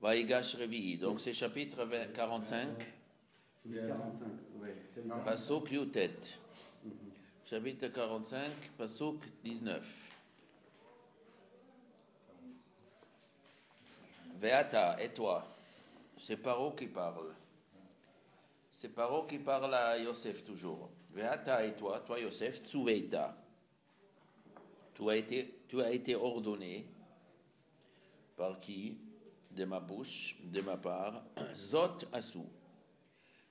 Vaïgash Revi. Donc c'est chapitre 45. 45, oui. Pasuk Yutet. Chapitre 45, Pasuk 19. Veata, et toi? C'est Paro qui parle. C'est Paro qui parle à Yosef toujours. Veata, et toi Yosef, Tsuveita. Tu as été ordonné par qui? De ma bouche, de ma part. Zot asu.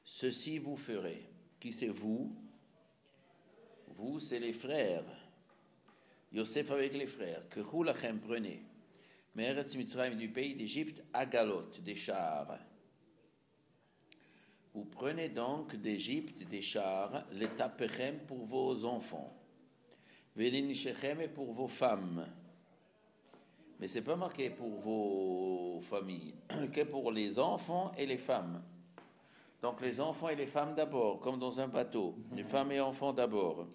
Ceci vous ferez. Qui c'est vous? Vous, c'est les frères. Yosef avec les frères. Que Choulachem prenez. Meretz Mitzrayim du pays d'Égypte, Agalot, des chars. Vous prenez donc d'Égypte des chars, les tapechem pour vos enfants. Vélinishechem et pour vos femmes. Mais c'est pas marqué pour vos familles, que pour les enfants et les femmes. Donc les enfants et les femmes d'abord, comme dans un bateau. Les femmes et enfants d'abord.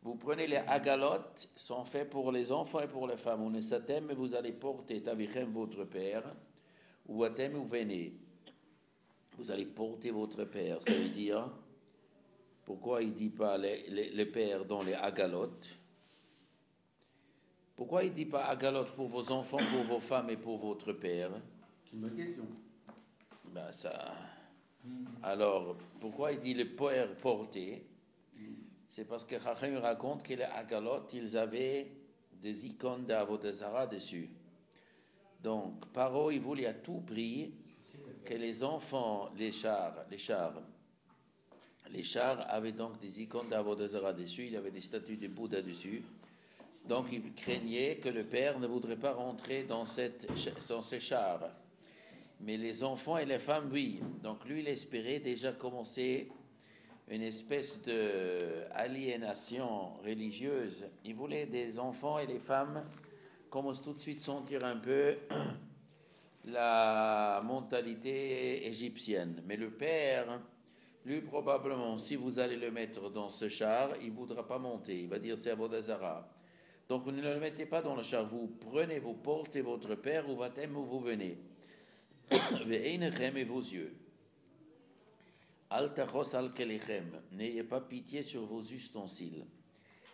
Vous prenez les agalotes, sont faits pour les enfants et pour les femmes. On est satem, mais vous allez porter Tavichem, votre père, ou Atem, ou venez. Vous allez porter votre père. Ça veut dire, pourquoi il ne dit pas les pères dans les agalotes? Pourquoi il ne dit pas agalotes pour vos enfants, pour vos femmes et pour votre père? C'est ma question. Ben ça. Alors, pourquoi il dit le père porter? C'est parce que Chachem raconte que les agalotes, ils avaient des icônes d'Avodazara dessus. Donc, Paro, il voulait à tout prix que les enfants, les chars avaient donc des icônes d'Avodazara dessus, il y avait des statues de Bouddha dessus. Donc, il craignait que le père ne voudrait pas rentrer dans ces chars. Mais les enfants et les femmes, oui. Donc, lui, il espérait déjà commencer une espèce d'aliénation religieuse. Il voulait des enfants et des femmes commencent tout de suite sentir un peu la mentalité égyptienne. Mais le père, lui probablement, si vous allez le mettre dans ce char, il ne voudra pas monter. Il va dire c'est Avodazara. Donc vous ne le mettez pas dans le char. Vous prenez, vous portez votre père ou vatem où vous venez. Et vos yeux. Altachos al-kelechem, n'ayez pas pitié sur vos ustensiles.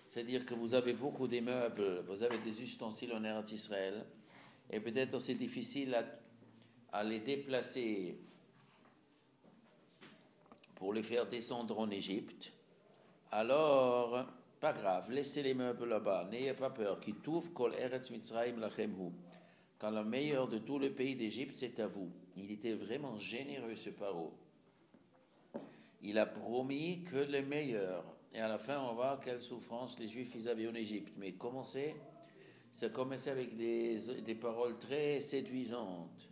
C'est-à-dire que vous avez beaucoup de meubles, vous avez des ustensiles en Eretz Israël, et peut-être c'est difficile à les déplacer pour les faire descendre en Égypte. Alors, pas grave, laissez les meubles là-bas, n'ayez pas peur. Ki tuv kol Eretz Mitzrayim lachem hu. Quand le meilleur de tout le pays d'Égypte, c'est à vous. Il était vraiment généreux, ce Paro. Il a promis que le meilleur. Et à la fin, on va voir quelle souffrance les Juifs ils avaient en Égypte. Mais ça commençait avec des paroles très séduisantes.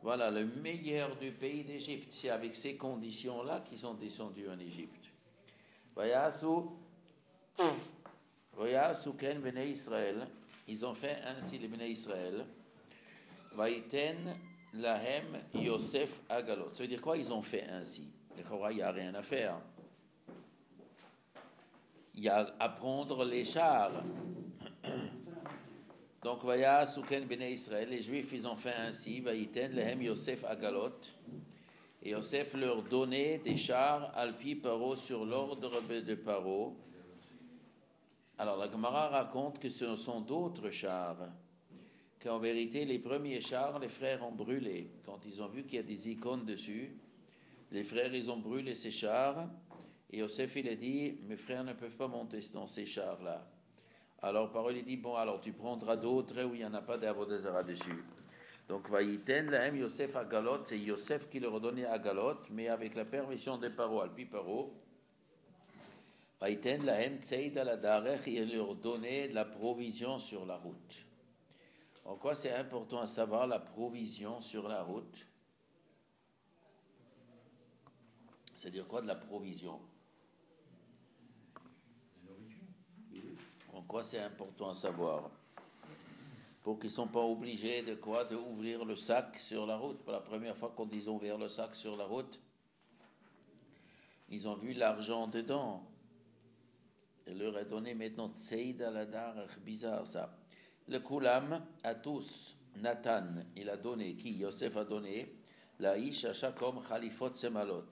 Voilà, le meilleur du pays d'Égypte. C'est avec ces conditions-là qu'ils sont descendus en Égypte. Vayasu ken bnei Israël. Ils ont fait ainsi les bnei Israël. Vaiten lahem Yosef agalot. Ça veut dire quoi ils ont fait ainsi? Il n'y a rien à faire. Il y a à prendre les chars. Donc, Vaya Souken Bnei Israël, les Juifs, ils ont fait ainsi. Vaïten lehem Yosef agalot. Et Yosef leur donnait des chars alpi Paro sur l'ordre de Paro. Alors, la Gemara raconte que ce sont d'autres chars. Qu'en vérité, les premiers chars, les frères ont brûlé. Quand ils ont vu qu'il y a des icônes dessus, les frères, ils ont brûlé ces chars. Et Yosef, il a dit, mes frères ne peuvent pas monter dans ces chars-là. Alors, Paro, il dit, bon, alors tu prendras d'autres où il n'y en a pas d'Avodazara dessus. Donc, Vaïten, lahem Yosef à Galot, c'est Yosef qui leur donnait à Galot, mais avec la permission de Paro, Alpi Paro. Vaïten, lahem tseid al adarech, il leur donnait de la provision sur la route. En quoi c'est important à savoir la provision sur la route? C'est-à-dire quoi de la provision? En quoi c'est important à savoir? Pour qu'ils ne sont pas obligés d'ouvrir le sac sur la route. Pour la première fois quand ils ont ouvert le sac sur la route, ils ont vu l'argent dedans. Elle leur a donné maintenant Tseid al-Adarach, bizarre ça. Le Koulam à tous, Nathan, il a donné, qui Yosef a donné, Laïch à chaque homme Khalifot Semalot,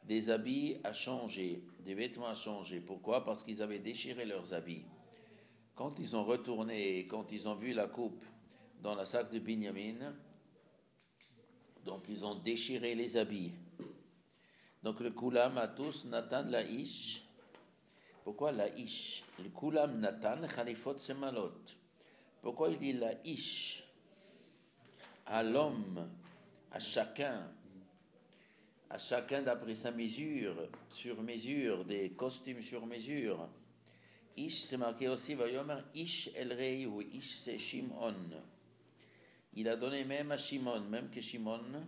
des habits à changer, des vêtements à changer. Pourquoi? Parce qu'ils avaient déchiré leurs habits. Quand ils ont retourné, quand ils ont vu la coupe dans la sac de Binyamin, donc ils ont déchiré les habits. Donc le Kulam a tous Nathan Laïch. Pourquoi Laïch? Le Kulam Nathan Khalifot Semalot. Pourquoi il dit Laïch? À l'homme, à chacun d'après sa mesure, sur mesure, des costumes sur mesure. Ish, c'est marqué aussi, Vayomer, Ish el Rei, ou Ish c'est Shimon. Il a donné même à Shimon, même que Shimon,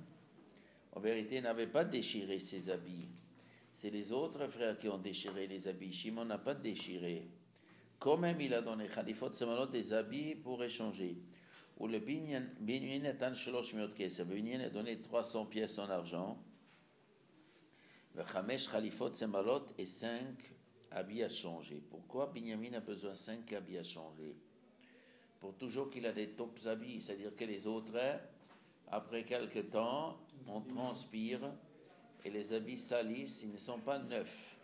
en vérité, n'avait pas déchiré ses habits. C'est les autres frères qui ont déchiré les habits. Shimon n'a pas déchiré. Quand même, il a donné Khalifot Semalot des habits pour échanger. Ou le Binyamin Etan Shlosh Miot Kesef. Binyamin a donné 300 pièces en argent. Chamesh Khalifot Semalot et 5 habits à changer. Pourquoi Binyamin a besoin de 5 habits à changer? Pour toujours qu'il a des tops habits, c'est-à-dire que les autres, après quelque temps, on transpire et les habits salissent, ils ne sont pas neufs.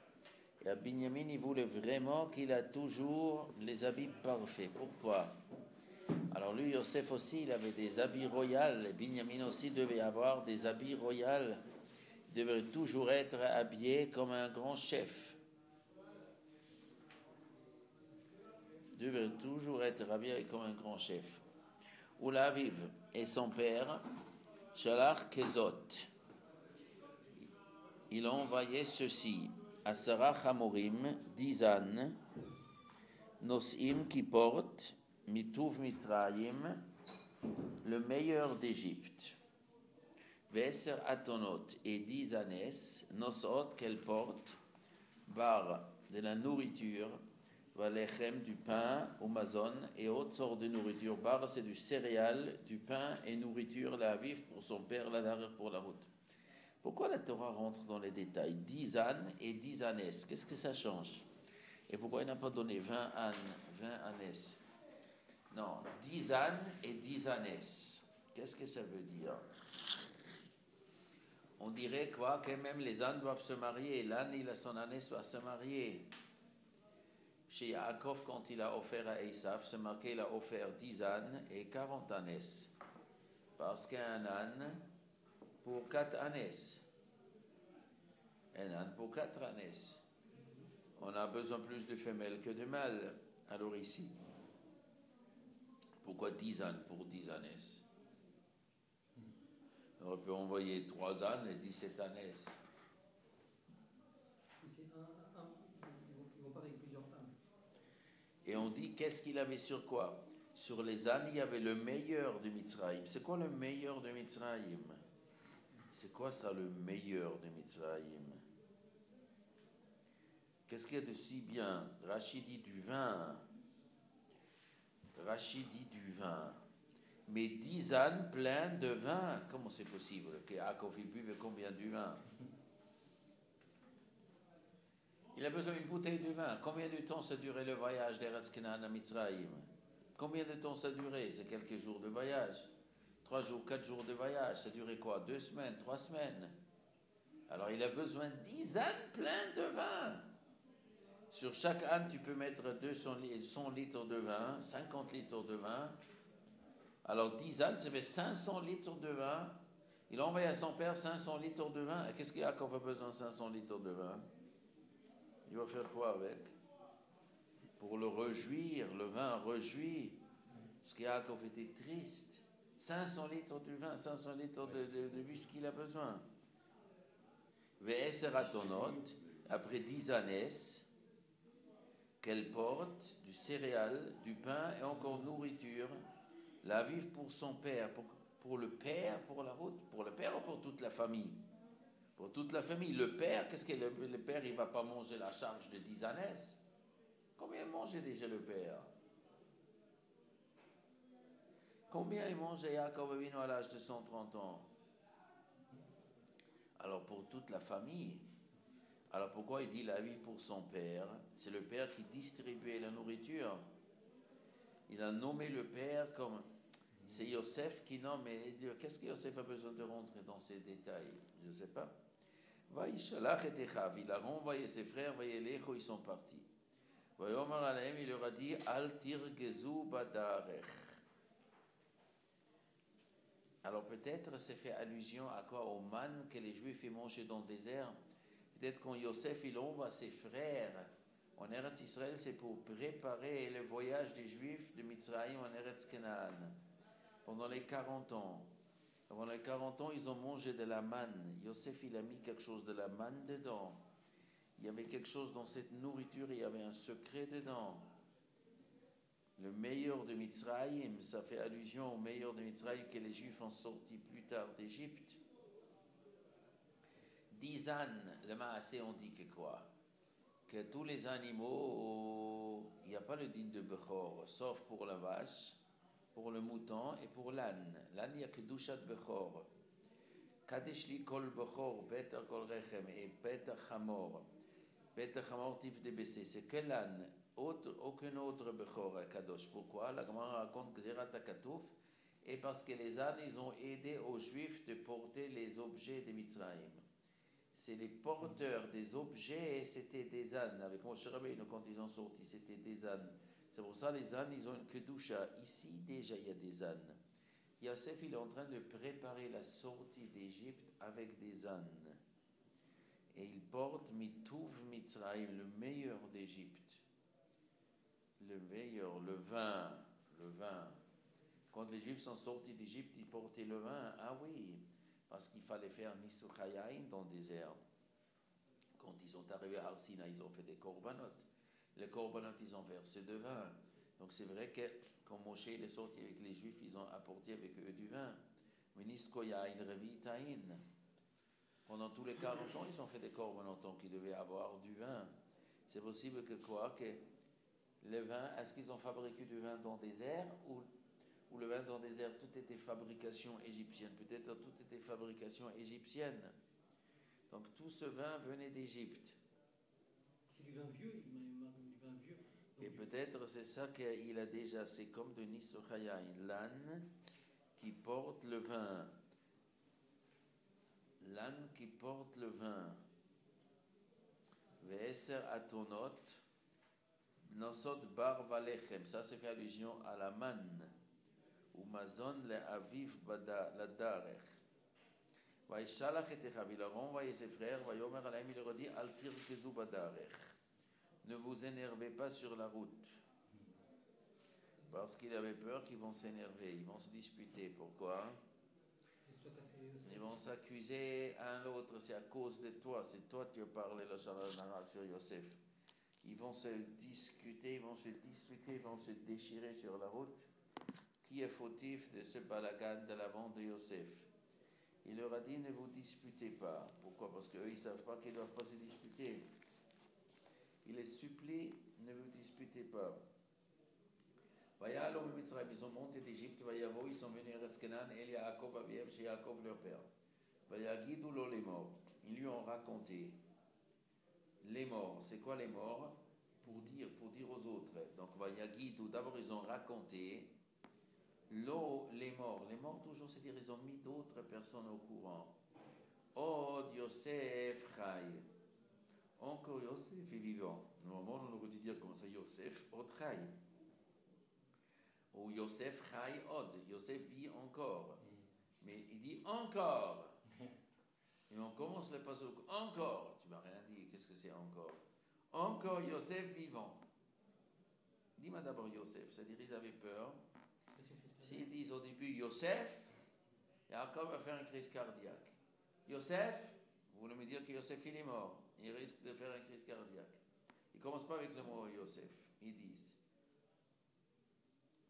Et à Binyamin, il voulait vraiment qu'il a toujours les habits parfaits. Pourquoi? Alors lui, Yosef aussi, il avait des habits royaux, et Binyamin aussi devait avoir des habits royaux. Il devait toujours être habillé comme un grand chef. Il devait toujours être habillé comme un grand chef. Oulaviv et son père, Shalach Kezot, il a envoyé ceci à Sarah Hamorim, 10 ânes, Nosim qui portent, Mituv Mitzrayim, le meilleur d'Égypte. Veser Atonot et 10 ânes, Nosot qu'elle porte, Bar de la nourriture, Valechem du pain, Amazon et autres sortes de nourriture. Bar c'est du céréal, du pain et nourriture, la vive pour son père, la derrière pour la route. Pourquoi la Torah rentre dans les détails? 10 ânes et 10 ânesses. Qu'est-ce que ça change? Et pourquoi il n'a pas donné 20 ânes, 20 ânesses? Non, 10 ânes et 10 ânesses. Qu'est-ce que ça veut dire? On dirait quoi? Que même les ânes doivent se marier. L'âne, il a son ânesse, doit se marier. Chez Yaakov, quand il a offert à Esav, c'est marqué il a offert 10 ânes et 40 ânesses. Parce qu'un âne pour 4 ânesses. Un âne pour 4 ânesses. On a besoin plus de femelles que de mâles. Alors ici, pourquoi 10 ânes pour 10 ânesses? On peut envoyer 3 ânes et 17 ânesses. Ils vont pas avec plusieurs femmes. Et on dit, qu'est-ce qu'il avait sur quoi? Sur les ânes, il y avait le meilleur de Mitzrayim. C'est quoi le meilleur de Mitzrayim? C'est quoi ça, le meilleur de Mitzrayim? Qu'est-ce qu'il y a de si bien? Rachid dit du vin. Rachid dit du vin. Mais 10 ânes pleins de vin, comment c'est possible? Que Yaakov il buve combien de vin? Il a besoin d'une bouteille de vin. Combien de temps ça durait le voyage d'Eretz Canaan à Mitzrayim? Combien de temps ça durait? C'est quelques jours de voyage. 3 jours, 4 jours de voyage. Ça durait quoi? 2 semaines, 3 semaines. Alors il a besoin de 10 ânes pleins de vin. Sur chaque âne, tu peux mettre 100 litres de vin, 50 litres de vin. Alors 10 ânes, ça fait 500 litres de vin. Il a envoyé à son père 500 litres de vin. Et qu'est-ce qu'il y a quand on a besoin de 500 litres de vin? Il va faire quoi avec? Pour le réjouir, le vin réjouit. Parce qu'Yaakov était triste. 500 litres de vin, 500 litres de whisky qu'il a besoin. Ve'eser atonot, après 10 ânesses, qu'elle porte du céréal, du pain et encore nourriture, la vive pour son père, pour le père, pour la route, pour le père ou pour toute la famille? Pour toute la famille. Le père, qu'est-ce que le père, il ne va pas manger la charge de 10 ânesses? Combien mangeait déjà le père? Combien il mangeait Yaakov Avinu à l'âge de 130 ans? Alors pour toute la famille. Alors pourquoi il dit la vie pour son père? C'est le père qui distribuait la nourriture. Il a nommé le père comme... C'est Yosef qui nomme, mais qu'est-ce que Yosef a besoin de rentrer dans ces détails? Je ne sais pas. Vaïshalach et Echav, il a renvoyé ses frères, Vaïelecho, ils sont partis. Vaïomar Alahem, il leur a dit, Al tirgezu badarech. Alors peut-être c'est fait allusion à quoi? Au man que les Juifs ils mangeaient dans le désert. Peut-être quand Yosef il envoie ses frères en Eretz Israël, c'est pour préparer le voyage des Juifs de Mitzrayim en Eretz Canaan. Pendant les 40 ans. Pendant les 40 ans, ils ont mangé de la manne. Yosef il a mis quelque chose de la manne dedans. Il y avait quelque chose dans cette nourriture, il y avait un secret dedans. Le meilleur de Mitzrayim, ça fait allusion au meilleur de Mitzrayim que les Juifs ont sorti plus tard d'Égypte. 10 ânes, le Maasé on dit que quoi? Que tous les animaux, il n'y a pas le din de Bechor, sauf pour la vache, pour le mouton et pour l'âne. L'âne, il n'y a que Dushat Bechor. Kadesh li kol Bechor, Beter kol Rechem et Beter Chamor. Beter Chamor tif de Bessé, c'est que l'âne. Aucun autre Bechor à Kadosh. Pourquoi? La Gemara raconte que Zerat Akatouf, et parce que les ânes, ils ont aidé aux Juifs de porter les objets de Mitzrayim. C'est les porteurs des objets, c'était des ânes. Avec Moshe Rabbeinu, quand ils ont sorti, c'était des ânes. C'est pour ça les ânes, ils ont une kedusha. Ici, déjà, il y a des ânes. Yosef, il est en train de préparer la sortie d'Égypte avec des ânes. Et il porte Mituv Mitzrayim, le meilleur d'Égypte. Le meilleur, le vin. Quand les Juifs sont sortis d'Égypte, ils portaient le vin. Ah oui, parce qu'il fallait faire Nisuchayain dans le désert. Quand ils sont arrivés à Arsina, ils ont fait des korbanot. Les korbanot, ils ont versé de vin. Donc c'est vrai que quand Moshe est sorti avec les Juifs, ils ont apporté avec eux du vin. Meniskoyain, Revitain. Pendant tous les 40 ans, ils ont fait des korbanot, donc ils devaient avoir du vin. C'est possible que quoi? Que le vin, est-ce qu'ils ont fabriqué du vin dans le désert ou le vin dans le désert, tout était fabrication égyptienne? Peut-être tout était fabrication égyptienne. Donc tout ce vin venait d'Égypte. C'est du vin vieux, il m'a du vin vieux. Et peut-être c'est ça qu'il a déjà, c'est comme de Nisochayain, l'âne qui porte le vin. L'âne qui porte le vin. Ve'eser atonot, nosot bar valechem. Ça c'est fait allusion à la manne. Ou mazon le aviv bada la darech. Vaishalach et Echav, il a renvoyé ses frères, Vayomer Alaim, il leur a dit, Al tirkezu badarech. Ne vous énervez pas sur la route. Parce qu'il avait peur qu'ils vont s'énerver, ils vont se disputer. Pourquoi? Ils vont s'accuser un l'autre, c'est à cause de toi, c'est toi qui as parlé la Shalana sur Yosef. Ils vont se discuter, ils vont se déchirer sur la route. Qui est fautif de ce balagan de la vente de Yosef? Il leur a dit, ne vous disputez pas. Pourquoi? Parce qu'eux, ils ne savent pas qu'ils ne doivent pas se disputer. Il les supplie, ne vous disputez pas. Ils ont monté d'Égypte, ils sont venus à Eretz Canaan, et Yaakov Aviem, chez Yaakov leur père. Les morts. Ils lui ont raconté les morts. C'est quoi les morts? Pour dire aux autres. Donc, d'abord ils ont raconté les morts. Les morts, toujours, c'est-à-dire ils ont mis d'autres personnes au courant. Od Yosef Chai. Encore Yosef est vivant. Normalement, on aurait dû dire comme ça, Yosef Od Chai. Ou Yosef Chai Od. Yosef vit encore. Mais il dit encore. Et on commence le passage. Encore. Tu m'as rien dit. Qu'est-ce que c'est encore? Encore Yosef vivant. Dis-moi d'abord Yosef. C'est-à-dire ils avaient peur. S'ils disent au début Yosef, Yaakov va faire une crise cardiaque. Yosef, vous voulez me dire que Yosef il est mort. Il risque de faire une crise cardiaque. Ils ne commencent pas avec le mot Yosef. Ils disent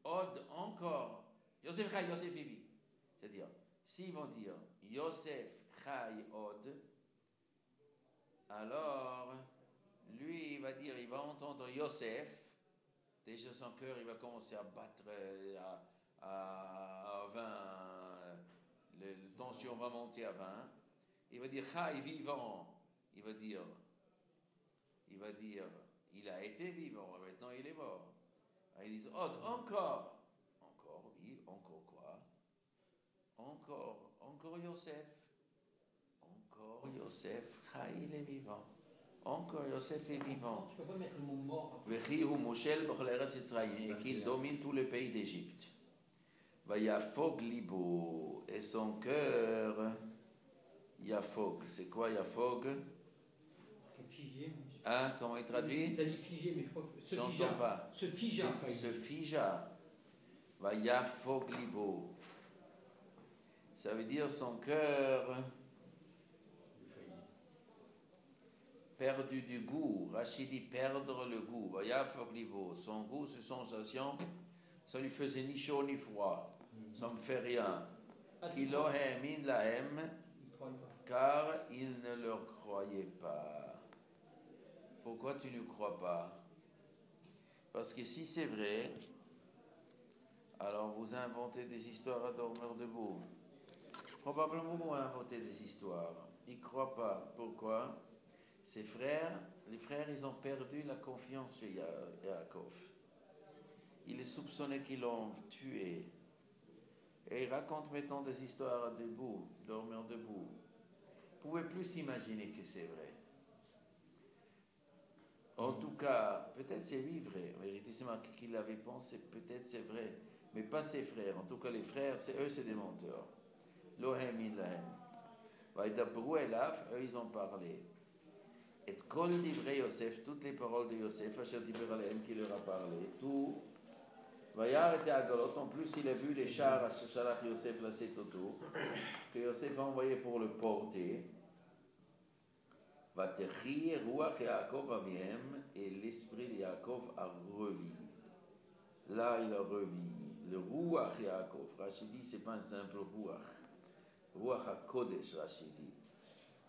Od encore. Yosef Chai, Yosef vit. C'est-à-dire, s'ils vont dire Yosef Chai Od, alors lui il va dire, il va entendre Yosef. Déjà son cœur il va commencer à battre à 20. La tension va monter à 20. Il va dire Chai vivant. Il va dire il a été vivant, maintenant il est mort. Ils disent Od, encore, oui, encore quoi? Encore Yosef. Encore Yosef, il est vivant. Encore Yosef est vivant. Tu peux pas mettre le mot mort. Vechihu Moshel b'chol eretz Yitzrayim, et qu'il domine tout le pays d'Égypte. Vayafog libo, et son cœur, Yafog. C'est quoi Yafog? C'est figé. Hein, comment il traduit? Tu as dit figé, mais je crois que J'entends pas. Se figea. Se figea. Vayafog libo. Ça veut dire son cœur perdu du goût. Rachid dit perdre le goût. Vayafog libo. Son goût, ses sensations, ça lui faisait ni chaud ni froid. Ça me fait rien. Kilo hemin lahem, car il ne leur croyait pas. Pourquoi tu ne crois pas? Parce que si c'est vrai, alors vous inventez des histoires à dormir debout. Probablement vous inventez des histoires. Ils ne croient pas. Pourquoi? Ses frères, les frères, ils ont perdu la confiance chez Yaakov. Il est soupçonné qu'ils l'ont tué. Et il raconte maintenant des histoires à debout, dormir debout. Vous pouvez plus imaginer que c'est vrai. En tout cas, peut-être c'est lui vrai. En vérité, c'est marqué qu'il avait pensé, peut-être c'est vrai. Mais pas ses frères. En tout cas, les frères, c'est eux, c'est des menteurs. Lohem in lahem. Vaïdabrou elaf, eux, ils ont parlé. Et kol divrei Yosef, toutes les paroles de Yosef, Asher diber alehem, qui leur a parlé, tout. Vayar était à Galot, en plus il a vu les chars à Shalach Yosef la autour, que Yosef a envoyé pour le porter. Vatechi Ruach Yaakov Aviem, et l'esprit de Yaakov a revu. Là il a revu. Le Ruach Yaakov, Rachidi, c'est pas un simple Ruach. Ruach HaKodesh, Rachidi.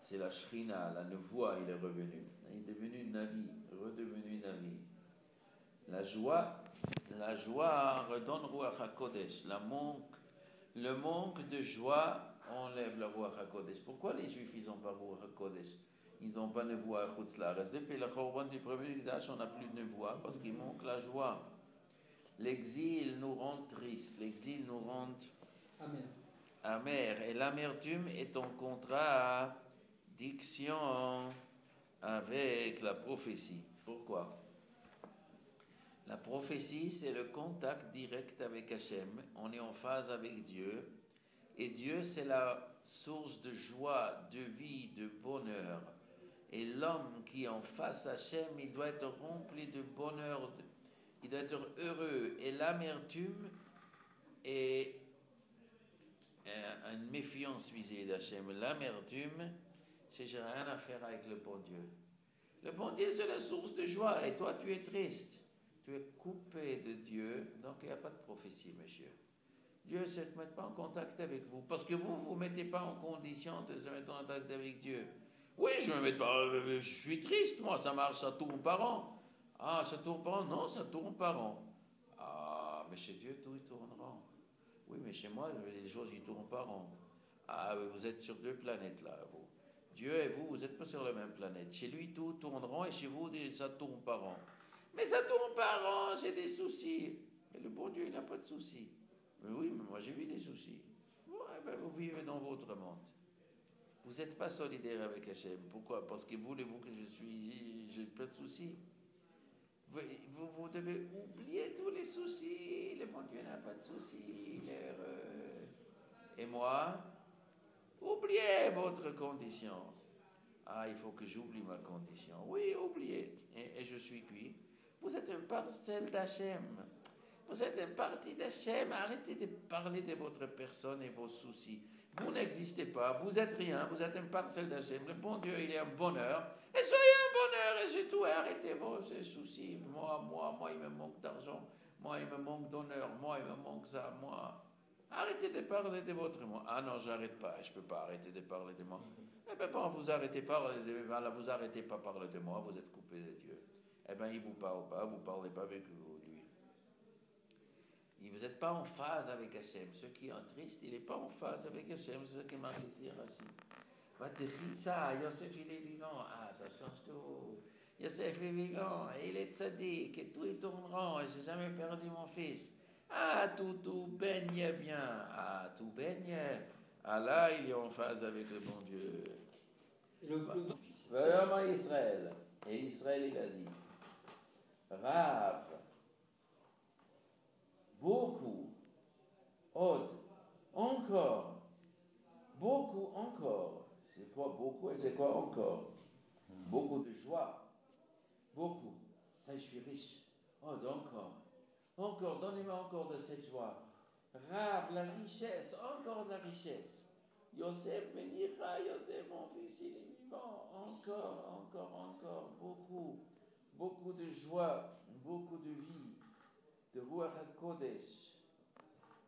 C'est la Shrina, la Nevoie, il est revenu. Il est devenu Navi, redevenu Navi. La joie redonne Ruach HaKodesh. Le manque de joie enlève la Ruach HaKodesh. Pourquoi les Juifs, ils n'ont pas Ruach HaKodesh? Ils n'ont pas Nevoie à Chutzlaretz. Depuis la Chorban du premier Mikdash, on n'a plus de Nevoie parce qu'il manque la joie. L'exil nous rend tristes. L'exil nous rend amer. Et l'amertume est en contradiction avec la prophétie. Pourquoi? La prophétie, c'est le contact direct avec Hachem. On est en phase avec Dieu. Et Dieu, c'est la source de joie, de vie, de bonheur. Et l'homme qui est en face à Hachem, il doit être rempli de bonheur. Il doit être heureux. Et l'amertume est une méfiance vis-à-vis d'Hachem. L'amertume, c'est j'ai rien à faire avec le bon Dieu. Le bon Dieu, c'est la source de joie. Et toi, tu es triste. Tu es coupé de Dieu, donc il n'y a pas de prophétie, monsieur. Dieu ne se met pas en contact avec vous, parce que vous ne vous mettez pas en condition de se mettre en contact avec Dieu. Oui, je me mets pas, je suis triste, moi, ça marche, ça tourne par an. Ah, ça tourne par an? Non, ça tourne par an. Ah, mais chez Dieu, tout tournera. Oui, mais chez moi, les choses, ils tournent par an. Ah, vous êtes sur deux planètes, là, vous. Dieu et vous, vous n'êtes pas sur la même planète. Chez lui, tout tournera, et chez vous, ça tourne par an. Mais ça tourne par an, j'ai des soucis. Mais le bon Dieu, il n'a pas de soucis. Mais oui, mais moi j'ai vu des soucis. Ouais, ben vous vivez dans votre monde. Vous n'êtes pas solidaire avec Hachem. Pourquoi? Parce que voulez-vous que j'ai pas de soucis. Vous devez oublier tous les soucis. Le bon Dieu n'a pas de soucis. Il est heureux. Et moi, oubliez votre condition. Ah, il faut que j'oublie ma condition. Oui, oubliez. Et je suis cuit. Vous êtes une parcelle d'Hachem. Vous êtes une partie d'Hachem. Arrêtez de parler de votre personne et vos soucis. Vous n'existez pas. Vous êtes rien. Vous êtes une parcelle d'Hachem. Le bon Dieu, il est un bonheur. Et soyez un bonheur et c'est tout. Et arrêtez vos soucis. Moi, il me manque d'argent. Moi, il me manque d'honneur. Moi, il me manque ça. Moi. Arrêtez de parler de votre moi. Ah non, j'arrête pas. Je peux pas arrêter de parler de moi. Eh bien, bon, vous arrêtez pas parler de moi. Vous êtes coupé de Dieu. Eh bien, il vous parle pas. Vous parlez pas avec lui. Vous n'êtes pas en phase avec Hachem. Ceux qui sont tristes, il n'est pas en phase avec Hachem. C'est ce qui marque ici, Rachid. Yosef, il est vivant. Ah, ça change tout. Yosef est vivant. Il est tzaddik. Et tout est tournant. Et j'ai jamais perdu mon fils. Ah, tout baigne bien. Ah, tout baigne. Ah là, il est en phase avec le bon Dieu. Et le Vraiment Israël. Et Israël, il a dit, Rav, beaucoup, Od, encore, beaucoup, encore. C'est quoi beaucoup et c'est quoi encore? Beaucoup de joie, beaucoup. Ça, je suis riche. Od, encore. Encore, donnez-moi encore de cette joie. Rav, la richesse, encore de la richesse. Yosef, Menicha, Yosef, mon fils, il est vivant. Encore, beaucoup. Beaucoup de joie, beaucoup de vie, de Ruach HaKodesh.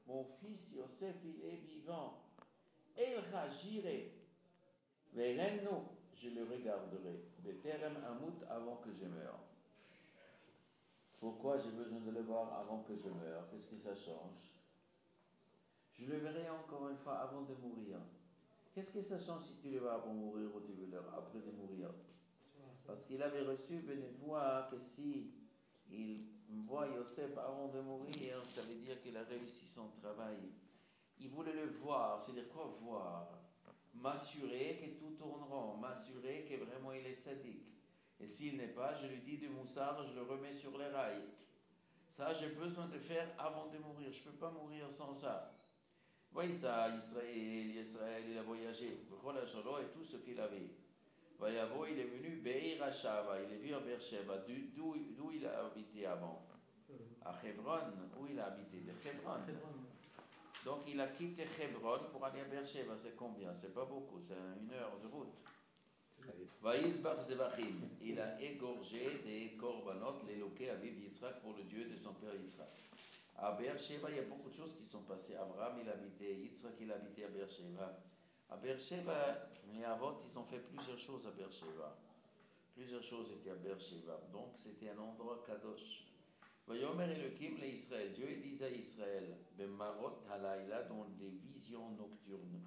Mon fils Yosef, il est vivant. El j'irai. Verenu, je le regarderai. Beterem Amut, avant que je meure. Pourquoi j'ai besoin de le voir avant que je meure? Qu'est-ce que ça change? Je le verrai encore une fois avant de mourir. Qu'est-ce que ça change si tu le vois avant de mourir ou tu veux le voir après de mourir? Parce qu'il avait reçu Benevoie que si il voit Yosef avant de mourir, ça veut dire qu'il a réussi son travail. Il voulait le voir, c'est-à-dire quoi voir? M'assurer que tout tourne rond, m'assurer que vraiment il est tzaddik. Et s'il n'est pas, je lui dis du moussard, je le remets sur les rails. Ça, j'ai besoin de faire avant de mourir. Je ne peux pas mourir sans ça. Voyez ça, Israël, il a voyagé. Et tout ce qu'il avait. Vayavo, il est venu Be'er Hashava, il est venu à Beersheba. D'où il a habité avant? À Hebron, où il a habité? De Hebron. Donc il a quitté Hebron pour aller à Beersheba. C'est combien? C'est pas beaucoup, c'est 1 heure de route. Vaïsbach Zevachim, il a égorgé des korbanot, les loquets à Viv Yitzhak pour le Dieu de son père Yitzhak. À Beersheba, il y a beaucoup de choses qui sont passées. Abraham, il habitait, Yitzhak, il habitait à Beersheba. À Beersheba, les Avot, ils ont fait plusieurs choses à Beersheba. Plusieurs choses étaient à Beersheba. Donc, c'était un endroit kadosh. Vayomer Elohim le Israël. Dieu disait à Israël, Bemarot halayla, dans des visions nocturnes.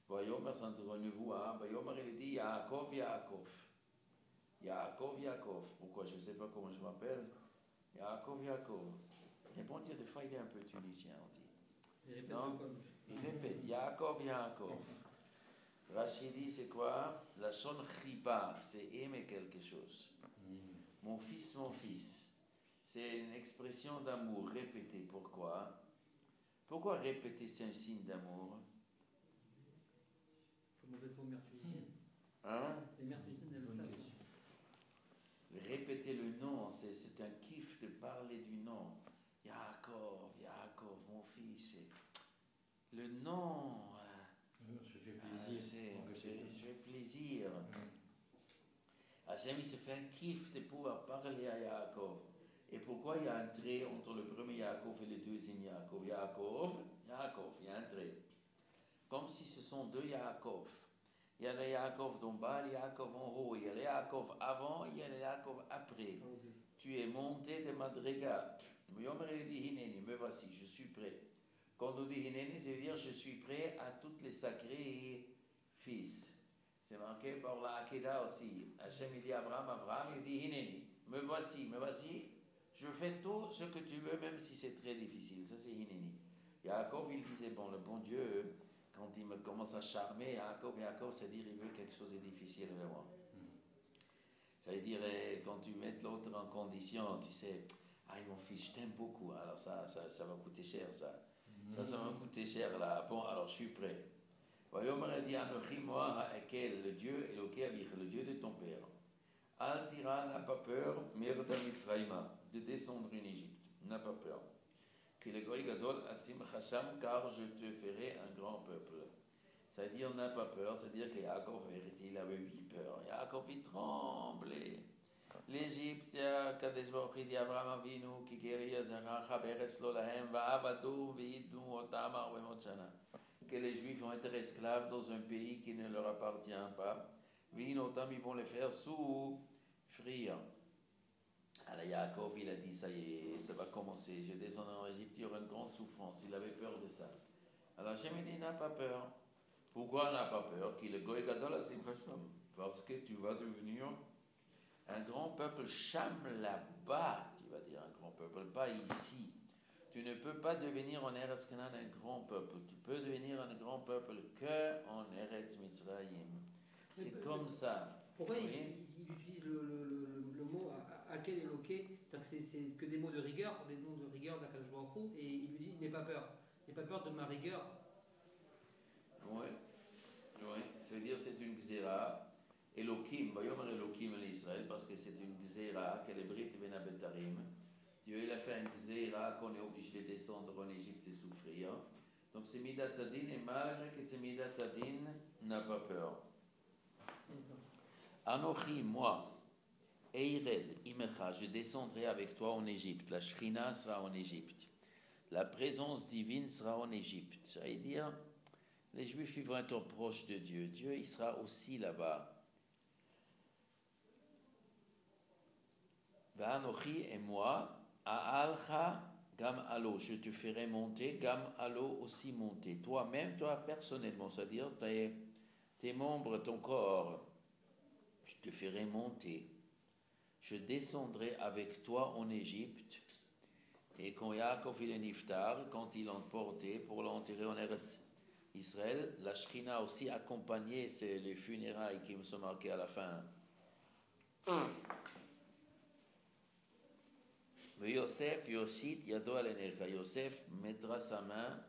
Vayomer, c'est entre nous, Vayomer, il dit, Yaakov, Yaakov. Yaakov, Yaakov. Pourquoi? Je ne sais pas comment je m'appelle. Yaakov, Yaakov. Et bon Dieu, des fois, il est un peu tunisien, on dit. Non? Il répète, Yaakov, Yaakov. Rachidi, c'est quoi? La son chiba, c'est aimer quelque chose. Mon fils, mon fils. C'est une expression d'amour répétée. Pourquoi? Pourquoi répéter, c'est un signe d'amour? Il faut demander ça aux mères tunisiennes. Hein? Les mères tunisiennes, elles le savent. Répéter le nom, c'est un kiff de parler du nom. Yaakov, Yaakov, mon fils. Le nom, Je fais plaisir. je fais plaisir. Hachem, il se fait un kiff de pouvoir parler à Yaakov. Et pourquoi il y a un trait entre le premier Yaakov et le deuxième Yaakov? Yaakov, il y a un trait. Comme si ce sont deux Yaakov. Il y a le Yaakov d'en bas, le Yaakov en haut. Il y a le Yaakov avant, il y a le Yaakov après. Tu es monté de Madriga. Yomer il dit Hineni, me voici, je suis prêt. Quand on dit Hineni, ça veut dire je suis prêt à toutes les sacrés fils. C'est marqué par la Akeda aussi. Hachem il dit Abraham, il dit Hineni, me voici. Je fais tout ce que tu veux, même si c'est très difficile. Ça c'est Hineni. Yaakov, il disait, bon, le bon Dieu, quand il me commence à charmer, Yaakov, c'est-à-dire il veut quelque chose de difficile de moi. Ça veut dire, quand tu mets l'autre en condition, tu sais, mon fils, je t'aime beaucoup, alors ça va coûter cher, ça. Ça va me coûter cher, là. Bon, alors je suis prêt. Vayomer dit, Anochi moi ha'ekel, le Dieu Eloké Avich, le Dieu de ton père. Al tira, n'a pas peur, Merda Mitzrayma, de descendre en Égypte. N'a pas peur. Que le Goy Gadol Asim Chasham, car je te ferai un grand peuple. Ça veut dire n'a pas peur, c'est-à-dire que Yaakov, en vérité, il avait 8 peurs. Yaakov, il tremblait. L'Égypte, Kadesh Baruch Hu dit Abraham Avinu, Kikeri Yazaracha, Beretz Lo Lahem, Va'avadu, V'idnu Otam Arbemot Shana. Que les Juifs vont être esclaves dans un pays qui ne leur appartient pas. V'idnu Otam, ils vont les faire souffrir. Alors Yaakov, il a dit, ça y est, ça va commencer. Je descends en Égypte, il y aura une grande souffrance. Il avait peur de ça. Alors Hachem dit, n'a pas peur. Pourquoi n'a pas peur? Qu'il est Goy Gadol Asim Chasham. Parce que tu vas devenir un grand peuple. Cham là-bas, tu vas dire un grand peuple, pas ici. Tu ne peux pas devenir en Eretz Canaan un grand peuple. Tu peux devenir un grand peuple que en Eretz Mitzrayim. C'est comme ça. Pourquoi Oui. il utilise le mot Akel et Loké, c'est-à-dire que c'est que des mots de rigueur, des noms de rigueur d'Akadosh Baruch Hu, et il lui dit n'aie pas peur. N'aie pas peur de ma rigueur. Oui. Oui. C'est-à-dire c'est une gzera. Elohim, Vayomer Elohim en Israël, parce que c'est une gzera, que les Brit ben Abetarim. Dieu il a fait une gzera qu'on est obligé de descendre en Égypte et souffrir. Donc c'est Midat Adin, et malgré que c'est Midat Adin, n'a pas peur. Anochi, moi, Eired, Imecha, je descendrai avec toi en Égypte. La Shrina sera en Égypte. La présence divine sera en Égypte. Ça veut dire, les Juifs ils vont être proches de Dieu. Dieu, il sera aussi là-bas. Va'anochi et moi, A'alcha gam alo, je te ferai monter, gam alo aussi monter. Toi-même, toi personnellement, c'est-à-dire tes membres, ton corps, je te ferai monter. Je descendrai avec toi en Égypte. Et quand Yaakov il est niftar, quand il l'emportait pour l'enterrer en Eretz Israël, la Shrina aussi accompagnait les funérailles qui me sont marquées à la fin. Mais Yosef, Yoshit, Yado al-Enecha. Yosef mettra sa main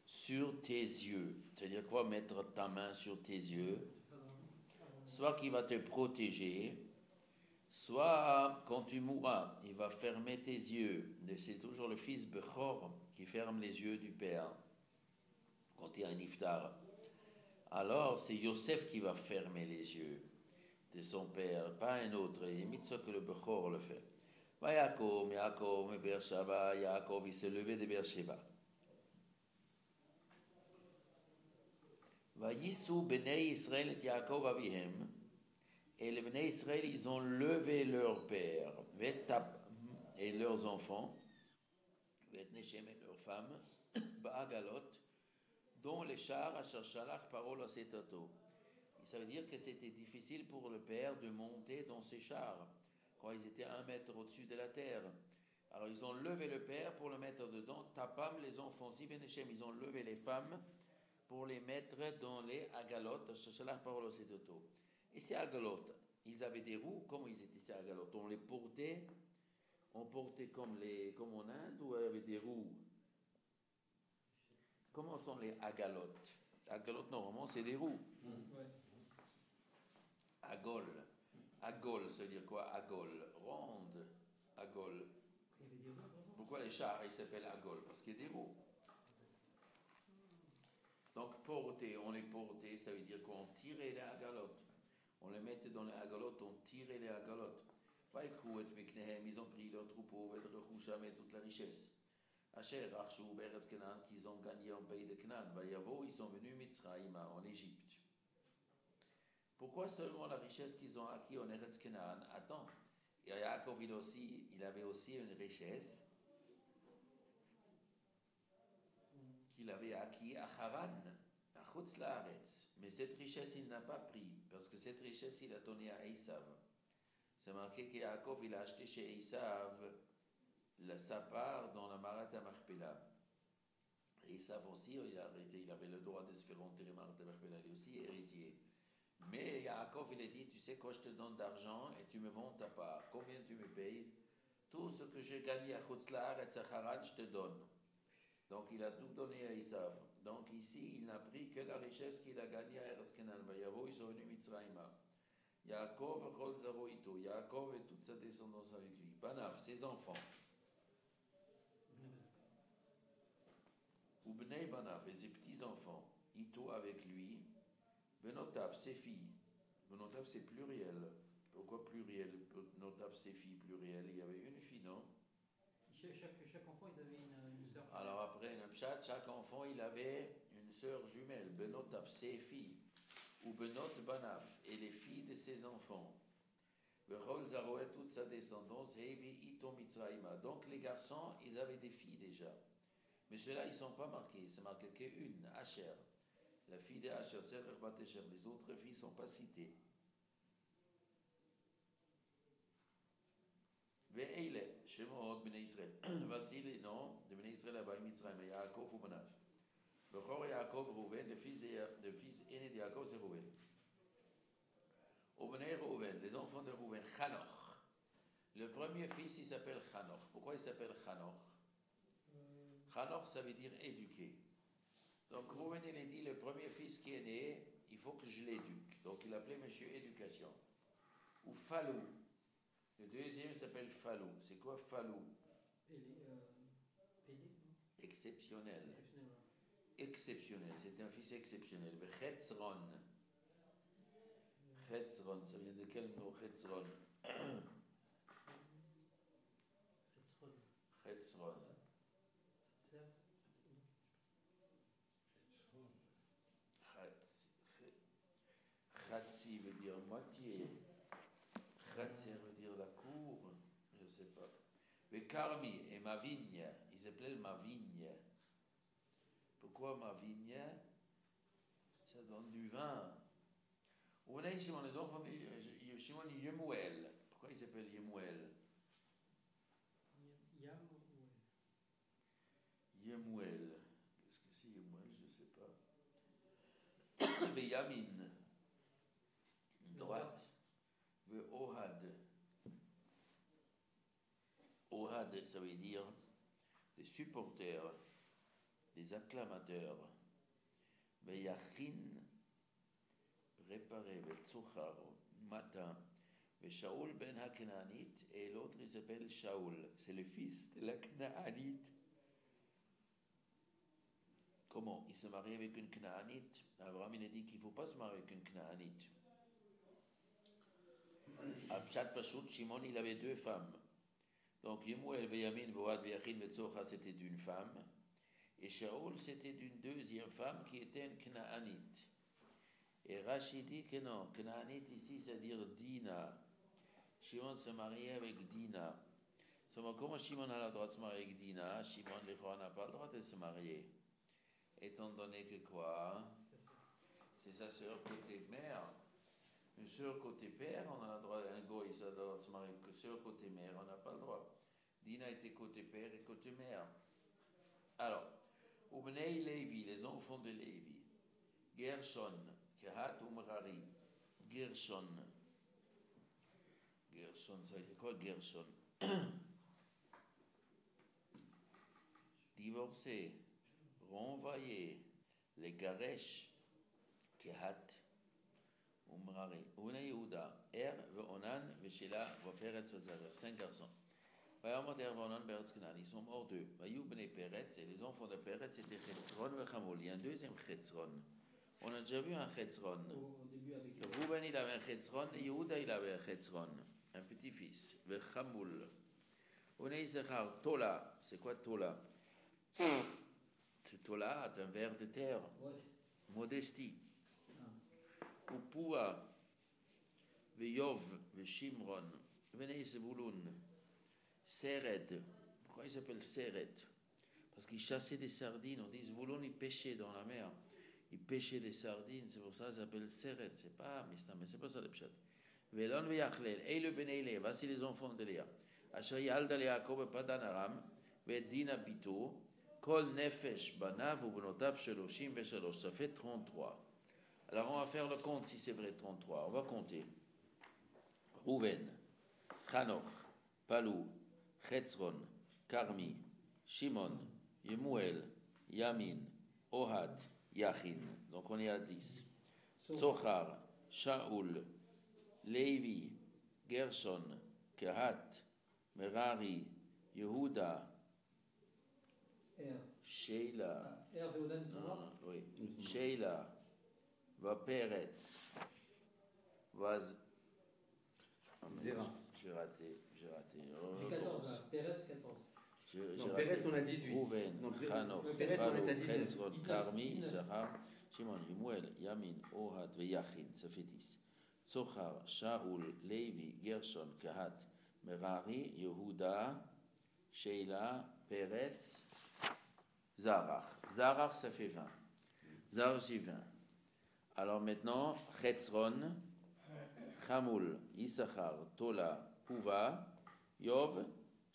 sur tes yeux. C'est-à-dire quoi, mettre ta main sur tes yeux? Soit qu'il va te protéger, soit quand tu mourras, il va fermer tes yeux. C'est toujours le fils Bechor qui ferme les yeux du père quand il y a un iftar. Alors c'est Yosef qui va fermer les yeux de son père, pas un autre. Il imite ce que le Bechor le fait. Yaakov, Beersheba, Yaakov, il s'est levé de Beersheba. Vayisu Bnei Israël et Yaakov avihem. Et les Bnei Israël, ils ont levé leur père, et leurs enfants, et leurs femmes, Ba'agalot, dont les chars Asher Shalach Paro Setato. Ça veut dire que c'était difficile pour le père de monter dans ces chars quand ils étaient 1 mètre au-dessus de la terre. Alors ils ont levé le père pour le mettre dedans. Tapam, les enfants, si Benechem, ils ont levé les femmes pour les mettre dans les agalot. Et ces agalot, ils avaient des roues. Comment ils étaient ces agalot? On portait comme en Inde, ou il y avait des roues? Comment sont les agalot? Agalot, normalement, c'est des roues. Ouais. Agol. Agol, ça veut dire quoi? Agol. Ronde. Agol. Il y avait des roues avant. Pourquoi les chars ils s'appellent Agol? Parce qu'il y a des roues. Donc porter, on les portait, ça veut dire qu'on tirait les agalotes. On les mettait dans les agalotes, on tirait les agalotes. Ils ont pris leur troupeau, et toute la richesse. Asher, Achshou, Beretz Canaan, qu'ils ont gagné en pays de Canaan. Vayavo, ils sont venus Mitzraïma, en Égypte. Pourquoi seulement la richesse qu'ils ont acquis en Eretz Canaan? Attends, Yaakov il avait aussi une richesse qu'il avait acquis à Haran, à Chutz Laaretz. Mais cette richesse, il n'a pas pris, parce que cette richesse, il a donné à Esav. C'est marqué que Yaakov, il a acheté chez Esav sa part dans la Marat Machpelah. Esav aussi, il avait le droit de se faire enterrer Marat Machpelah, lui aussi héritier. Mais Yaakov, il a dit, tu sais quoi, je te donne d'argent et tu me vends ta part. Combien tu me payes? Tout ce que j'ai gagné à Chutz Laaretz, à Haran, je te donne. Donc il a tout donné à Esav. Donc ici, il n'a pris que la richesse qu'il a gagnée à Eretz Canaan. Vayavo, ils sont venus Mitzraïma. Yaakov, Chol Zaro Ito. Yaakov et toute sa descendance avec lui. Banav, ses enfants. Ou Bnei Banav, et ses petits-enfants. Ito avec lui. Benotav, ses filles. Benotav, c'est pluriel. Pourquoi pluriel? Benotav, ses filles, pluriel. Il y avait une fille, non? Chaque enfant, ils avaient une sœur. Alors après le pshat, chaque enfant il avait une sœur jumelle, Benotav, ses filles, ou Benot Banaf, et les filles de ses enfants. Bechol Zaroet, toute sa descendance, Hevi Ito Mitzraïma. Donc les garçons, ils avaient des filles déjà. Mais ceux-là, ils ne sont pas marqués, c'est marqué qu'une, Asher. La fille de Asher, Serer Batesher, les autres filles ne sont pas citées. Ve'eile, Shemot Bnei Israël. Voici les noms de Bnei Israël Abaï Mitzrayim, Yaakov ou Manav. Bechor Yaakov Rouven, le fils aîné de Yaakov, c'est Rouven. Au Bnei Rouven, les enfants de Rouven, Chanoch. Le premier fils, il s'appelle Chanoch. Pourquoi il s'appelle Chanoch? Chanoch, ça veut dire éduquer. Donc Rouven, il a dit, le premier fils qui est né, il faut que je l'éduque. Donc il appelait monsieur éducation. Ou Falou. Le deuxième s'appelle Falou. C'est quoi Falou? Exceptionnel. Exceptionnel. C'est un fils exceptionnel. Chetzron. Chetzron, ça vient de quel mot Chetzron? Chetzron. Chatzi veut dire moitié. Chatzer veut dire la cour. Je ne sais pas. Le Karmi et ma vigne. Ils s'appelaient ma vigne. Pourquoi ma vigne? Ça donne du vin. Vous voyez, Shimon, les enfants de Shimon Yemuel. Pourquoi il s'appelle Yemuel? Yemuel. Qu'est-ce que c'est Yemuel? Je ne sais pas. Mais Yamin. Droite. Le Ohad. Ohad, ça veut dire des supporters, des acclamateurs. Veyachin, préparé, Vetsuchar, matin. Shaoul ben Haknaanit, et l'autre il s'appelle Shaoul. C'est le fils de la Knaanite. Comment? Il se marie avec une Knaanite. Abraham il a dit qu'il ne faut pas se marier avec une Knaanite. Abshat Pashut, Shimon il avait deux femmes. Donc Yemuel, Veyamin, Voad, Veyachin, Vetzocha c'était d'une femme. Et Shaoul c'était d'une deuxième femme qui était une Knaanite. Et Rashi dit que non, Knaanite ici c'est dire Dina. Shimon se mariait avec Dina. Comment Shimon a le droit de se marier avec Dina? Shimon n'a pas le droit de se marier. Étant donné que quoi? C'est sa sœur côté mère. Une sœur côté père, on a le droit, un goy, ça doit se marier que sœur côté mère, on n'a pas le droit. Dina était côté père et côté mère. Alors, Ubnei Lévi, les enfants de Lévi, Gershon, Kehat ou Merari, Gershon, ça veut dire quoi Gershon? Divorcé, renvoyé, les Garesh, Kehat, Umrari, Una Yehuda, Veonan, Veshela, Vaferetz, Vazaver, 5 garçons. Vayamot Veonan, Beretz Kenan, ils sont morts d'eux. Vayou Bnei Peretz, et les enfants de Peretz étaient Chetzron, Vechamol. Il y a un deuxième Chetzron. On a déjà vu un Chetzron. Rouben, il avait un Chetzron, et Yehuda, il avait un Chetzron, un petit-fils, Vechamol. Una Yisachar, Tola, c'est quoi Tola? Tola, c'est un ver de terre. Modestie. Upua, Veyov, Veshimron, Venez Zebulun, Sered. Pourquoi il s'appelle Sered? Parce qu'il chassait des sardines. On dit Zebulun, il pêchait dans la mer. Il pêchait des sardines, c'est pour ça qu'il s'appelle Sered. C'est pas Mistam, mais c'est pas ça le pshat. Velon Veyachlel, et le Beneile, voici les enfants de Léa. Asher Yalda Yaakov Padan Aram, Vedina Bito, Kol Nefesh Banav ou Benotav Sheloshim Veshelosh. Ça fait 33. Alors on va faire le compte si c'est vrai 33. On va compter. Rouven, Chanoch, Palou, Chetzron, Karmi, Shimon, Yemuel, Yamin, Ohad, Yachin. Donc on est à 10. Tzochar, Shaoul, Lévi, Gershon, Kehat, Merari, Yehuda, Sheila. Oui. Sheila. Vaperetz, Vaz. J'ai raté. J'ai 14 là, Peretz 14. Non, Peretz on a 18. Rouven, Chanoch, Palou, Chetzron, Karmi, Issachar, Shimon, Yemuel, Yamin, Ohad, Veyachin, ça fait 10. Tzochar, Shaoul, Lévi, Gershon, Kehat, Merari, Yehuda, Sheila, Peretz, Zarach. Zarach, ça fait 20. Zarach, c'est 20. Alors maintenant, Chetzron, Chamul, Issachar, Tola, Pouva, Yov,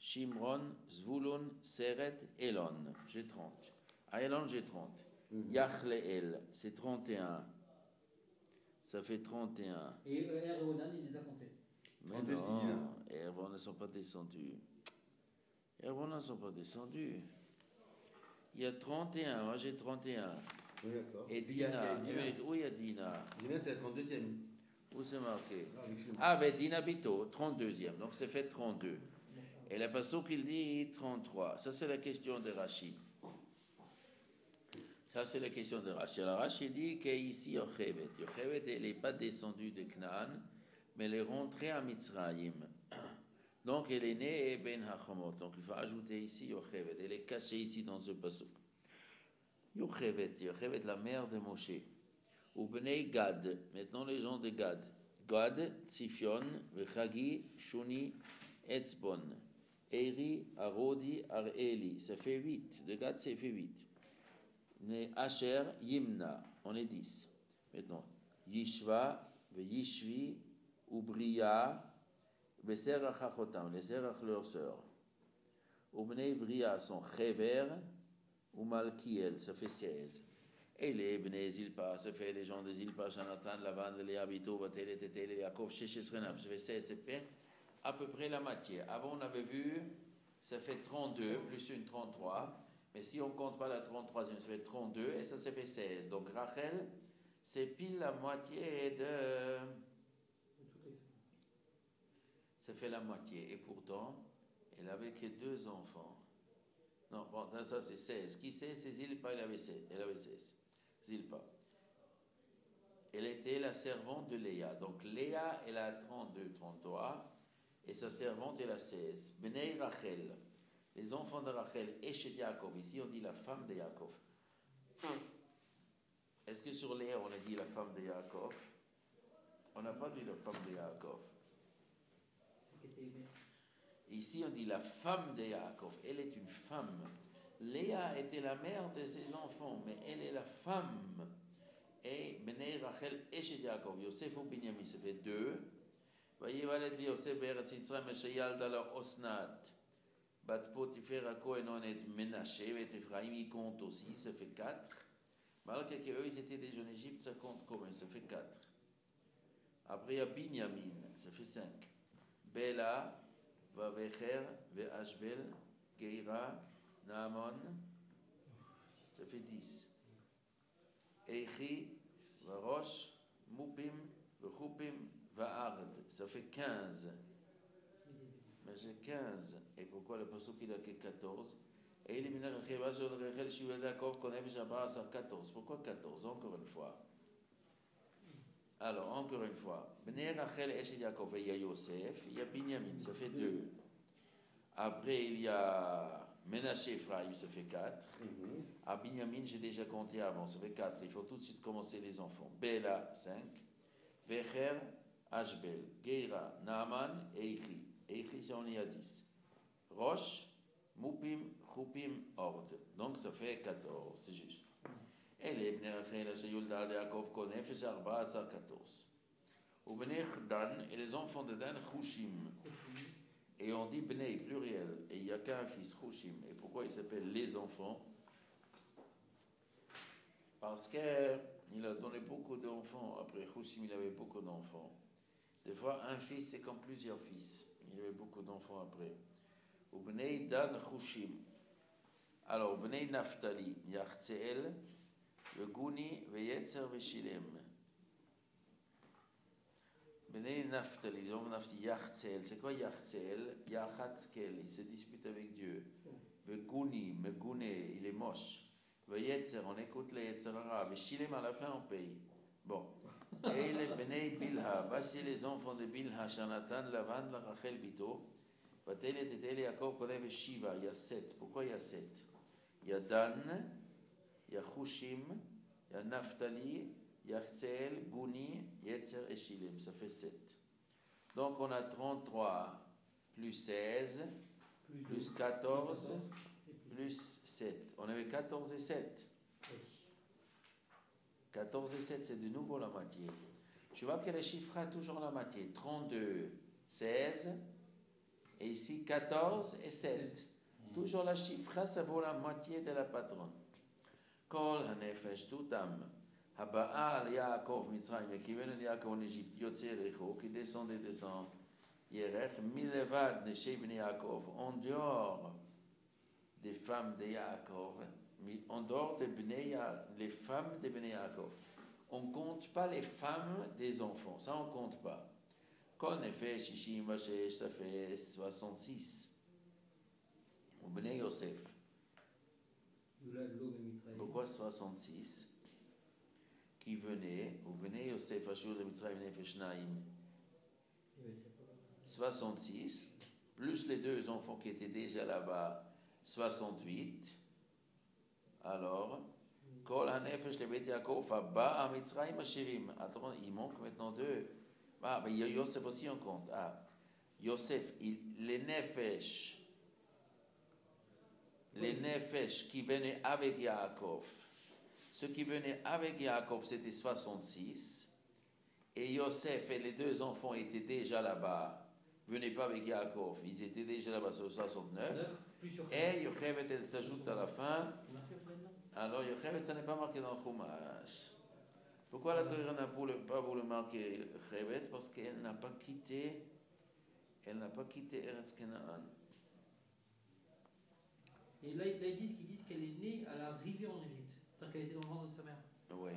Shimron, Zvulun, Seret, Elon. J'ai 30. À Elon, j'ai 30. Yachleel, c'est 31. Ça fait 31. Et Er et Onan, il les a comptés. Mais non, Ervon ne sont pas descendus. Ervon ne sont pas descendus. Il y a 31, moi j'ai 31. Oui, d'accord. Et Dina, où il y a Dina? Dina, c'est la 32e. Où c'est marqué? Ah, mais Dina Bito, 32e, donc c'est fait 32. Et la pasuk il dit 33. Ça c'est la question de Rachid. Ça c'est la question de Rachid. Alors Rachid dit qu'ici Yochevet. Yochevet, elle n'est pas descendue de Canaan, mais elle est rentrée à Mitzrayim. Donc elle est née Ben Hachamot. Donc il faut ajouter ici Yochevet. Elle est cachée ici dans ce pasuk. Yochevet, la mère de Moshe. Ou Bnei Gad, maintenant les gens de Gad. Gad, Tzifion, Vechagi, Shuni, Etzbon. Eri, Arodi, Areli. Ça fait 8. De Gad, ça fait 8. Asher, Yimna. On est 10. Maintenant, Yishva, Yishvi, Ubria, Beserach Achotam. Les Serach, leurs sœurs. Ubnei Bria sont Chever, ou Malkiel. Ça fait 16. Et les Bnei Zilpa, ça fait les gens de Zilpa, Jonathan, Lavan, les Abito, Vatele, Tetel, Yaakov, Sheshesrenaf. Ça fait 16, ça fait à peu près la moitié. Avant, on avait vu, ça fait 32, plus une 33. Mais si on ne compte pas la 33e, ça fait 32, et ça fait 16. Donc Rachel, c'est pile la moitié de... Ça fait la moitié. Et pourtant, elle avait que 2 enfants. Non, bon, ça c'est 16. Qui c'est? C'est Zilpa, elle avait 16. Zilpa. Elle était la servante de Léa. Donc Léa, elle a 32, 33. Et sa servante, elle a 16. Bnei Rachel. Les enfants de Rachel et chez Yaakov. Ici, on dit la femme de Yaakov. Est-ce que sur Léa, on a dit la femme de Yaakov? On n'a pas dit la femme de Yaakov. Ici, on dit la femme de Yaakov. Elle est une femme. Léa était la mère de ses enfants, mais elle est la femme. Et Bnei Rachel et chez Yaakov. Yosef ou Binyamin, ça fait 2. ויוולד ליוסף בארץ מצרים אשר ילדה לה אסנת בת פוטיפר הכהן את מנשה ואת Ephraim, il compte aussi, ça fait 4. Malgré qu'eux ils étaient des jeunes Égypte, ça compte quand même, ça fait 4. Après il y a Binyamin, ça fait 5. Bela, Vavecher, Veashbel, Geira, Naaman, ça fait 10. Eichi, Varosh, Mupim, Vechupim, Va'ard, ça fait 15. Mais j'ai 15. Et pourquoi le pasuk il a que 14? Et il est Rachel sur Rachel Shuvah Yaakov Konev Shabbat à 14. Pourquoi 14? Encore une fois. Alors, encore une fois. Bnei Rachel et chez Yaakov, il y a Yosef, il y a Binyamin, ça fait 2. Après, il y a Menaché Ephraim, ça fait 4. À Binyamin, j'ai déjà compté avant, ça fait 4. Il faut tout de suite commencer les enfants. Bela, 5. Vecher, Ashbel, Geira, Naaman, Eichi. Eichi, ça on y a 10. Rosh, Mupim, Chupim, Ord. Donc ça fait 14, c'est juste. Et les Bnei Rachel, chez Yulda de Yaakov, Konef, Jarba, ça 14. Ou Bnei Dan, et les enfants de Dan, Chushim. Et on dit Bnei, pluriel. Et il n'y a qu'un fils, Chushim. Et pourquoi il s'appelle les enfants? Parce qu'il a donné beaucoup d'enfants. Après Chushim, il avait beaucoup d'enfants. Des fois, un fils, c'est comme plusieurs fils. Il avait beaucoup d'enfants après. Ou Bnei Dan Chushim. Alors, Bnei Naftali, Yachzeel, Guni, Veyetzer, Veshilem. Bnei Naftali, les hommes Naftali, Yachzeel. C'est quoi Yachzeel? Yachatzkel, il se dispute avec Dieu. Guni, Megune, il est moche. Veyetzer, on écoute les Yetzerara. Veshilem, à la fin, on paye. Bon. Et les Bnei Bilha, voici les enfants de Bilha, Jonathan, Lavan, Rachel, Bito. Vatel et Tetel, Yaakov, Konev et Shiva. Il y a 7. Pourquoi il y a 7? Il y a Dan, il y a Chushim, il y a Naftali, Yachzeel, Guni, Yetzer et Shilem. Ça fait 7. Donc on a 33 plus 16, plus 14, plus 7. On avait 14 et 7. 14 et 7, c'est de nouveau la moitié. Je vois que les chiffres sont toujours la moitié. 32, 16 Et ici, 14 et 7. Toujours la chiffre, ça vaut la moitié de la patronne. Kol hanefesh tutam. Haba'a Yaakov Mitzrayim, qui venait de Yaakov en Égypte, Yotzerecho, qui descendait de son Yerech, Milevad Neshe Ben Yaakov, en dehors des femmes de Yaakov, en dehors les femmes de Ben Yaakov. On ne compte pas les femmes des enfants, ça on ne compte pas. Kol Nefesh Shishim Vashesh, ça fait 66. Ou Ben Yosef. Pourquoi 66? Qui venait, ou venait Yosef Ashur de Mitzrayim Nefesh Naim, 66, plus les deux enfants qui étaient déjà là-bas, 68. Alors, Kol HaNefesh le Bet Yaakov Haba à Mitzrayim Ashirim. Attends, il manque maintenant deux. Ah, mais Yosef aussi on compte. Ah, Yosef, les Nefesh qui venaient avec Yaakov. Ceux qui venaient avec Yaakov, c'était 66. Et Yosef et les deux enfants étaient déjà là-bas. Venaient pas avec Yaakov. Ils étaient déjà là-bas sur 69. Et Yochevet, elle s'ajoute à la fin. Alors Yochevet, ça n'est pas marqué dans le Chumash. Pourquoi la Torah n'a pas voulu marquer Yochevet? Parce qu'elle n'a pas quitté Eretz Canaan. Et là, ils disent qu'elle est née à l'arrivée en Égypte. C'est-à-dire qu'elle était dans le ventre de sa mère. Oui.